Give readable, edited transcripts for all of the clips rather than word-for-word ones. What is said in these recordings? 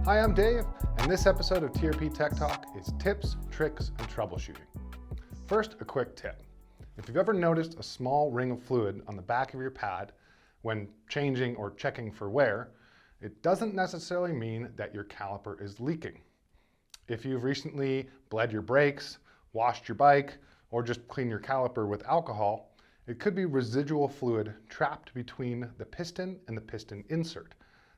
Hi, I'm Dave, and this episode of TRP Tech Talk is tips, tricks, and troubleshooting. First, a quick tip. If you've ever noticed a small ring of fluid on the back of your pad when changing or checking for wear, it doesn't necessarily mean that your caliper is leaking. If you've recently bled your brakes, washed your bike, or just cleaned your caliper with alcohol, it could be residual fluid trapped between the piston and the piston insert.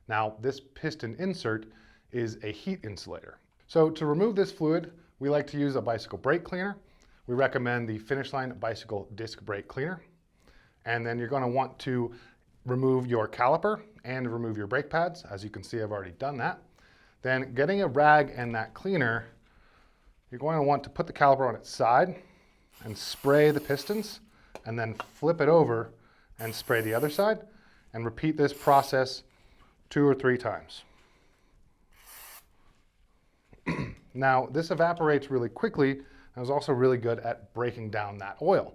Now, this piston insert is a heat insulator. So to remove this fluid, we like to use a bicycle brake cleaner. We recommend the Finish Line Bicycle Disc Brake Cleaner. And then you're going to want to remove your caliper and remove your brake pads. As you can see, I've already done that. Then getting a rag and that cleaner, you're going to want to put the caliper on its side and spray the pistons, and then flip it over and spray the other side, and repeat this process 2 or 3 times. Now, this evaporates really quickly and is also really good at breaking down that oil.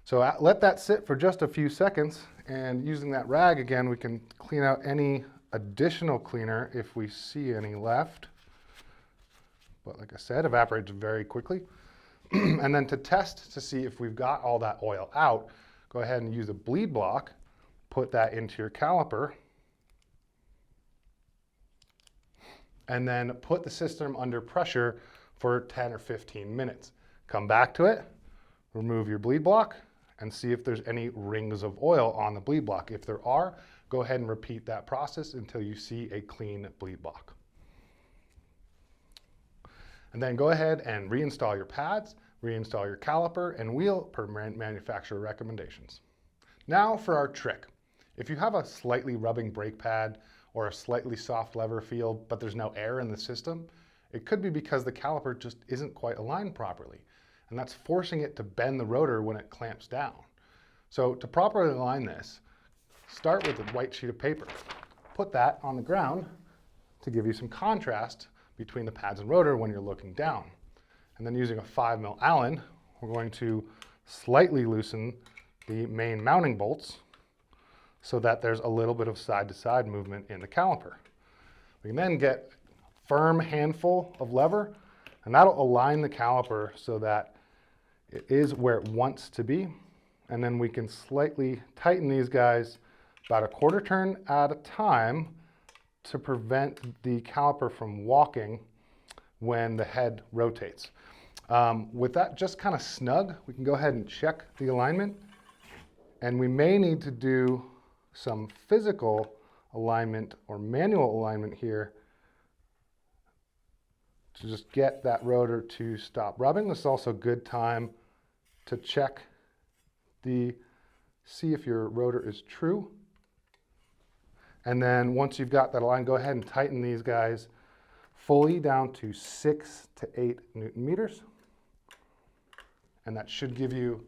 So let that sit for just a few seconds, and using that rag again, we can clean out any additional cleaner if we see any left. But like I said, evaporates very quickly. And then to test to see if we've got all that oil out, go ahead and use a bleed block, put that into your caliper, and then put the system under pressure for 10 or 15 minutes. Come back to it, remove your bleed block, and see if there's any rings of oil on the bleed block. If there are, go ahead and repeat that process until you see a clean bleed block. And then go ahead and reinstall your pads, reinstall your caliper and wheel per manufacturer recommendations. Now for our trick. If you have a slightly rubbing brake pad or a slightly soft lever feel, but there's no air in the system, it could be because the caliper just isn't quite aligned properly, and that's forcing it to bend the rotor when it clamps down. So to properly align this, start with a white sheet of paper. Put that on the ground to give you some contrast between the pads and rotor when you're looking down. And then using a 5mm Allen, we're going to slightly loosen the main mounting bolts so that there's a little bit of side-to-side movement in the caliper. We can then get a firm handful of lever, and that'll align the caliper so that it is where it wants to be. And then we can slightly tighten these guys about a quarter turn at a time to prevent the caliper from walking when the head rotates. With that just kind of snug, we can go ahead and check the alignment, and we may need to do some physical alignment or manual alignment here to just get that rotor to stop rubbing. This is also a good time to check see if your rotor is true. And then once you've got that aligned, go ahead and tighten these guys fully down to 6 to 8 Newton meters. And that should give you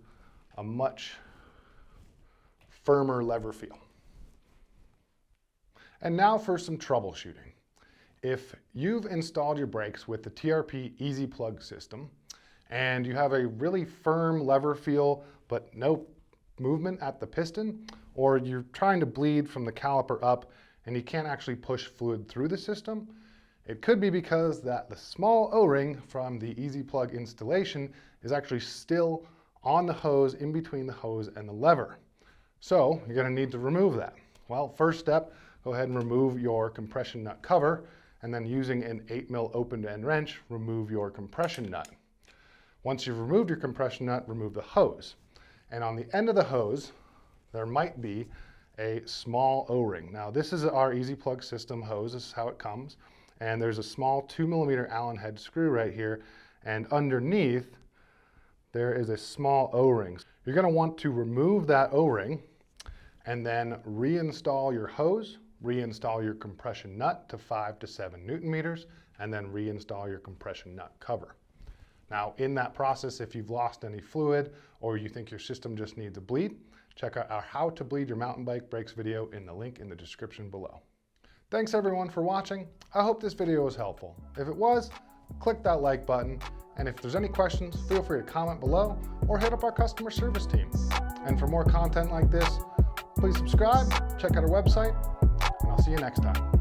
a much firmer lever feel. And now for some troubleshooting. If you've installed your brakes with the TRP Easy Plug system and you have a really firm lever feel but no movement at the piston, or you're trying to bleed from the caliper up and you can't actually push fluid through the system, it could be because that the small O-ring from the Easy Plug installation is actually still on the hose, in between the hose and the lever. So you're going to need to remove that. Well, first step, go ahead and remove your compression nut cover, and then using an 8mm open-end wrench, remove your compression nut. Once you've removed your compression nut, remove the hose. And on the end of the hose, there might be a small O-ring. Now this is our Easy Plug system hose, this is how it comes. And there's a small 2mm Allen head screw right here, and underneath there is a small O-ring. You're going to want to remove that O-ring and then reinstall your hose, reinstall your compression nut to 5 to 7 Newton meters, and then reinstall your compression nut cover. Now in that process, if you've lost any fluid or you think your system just needs a bleed, check out our How to Bleed Your Mountain Bike Brakes video in the link in the description below. Thanks everyone for watching. I hope this video was helpful. If it was, click that like button, and if there's any questions, feel free to comment below or hit up our customer service team. And for more content like this, please subscribe, check out our website, and I'll see you next time.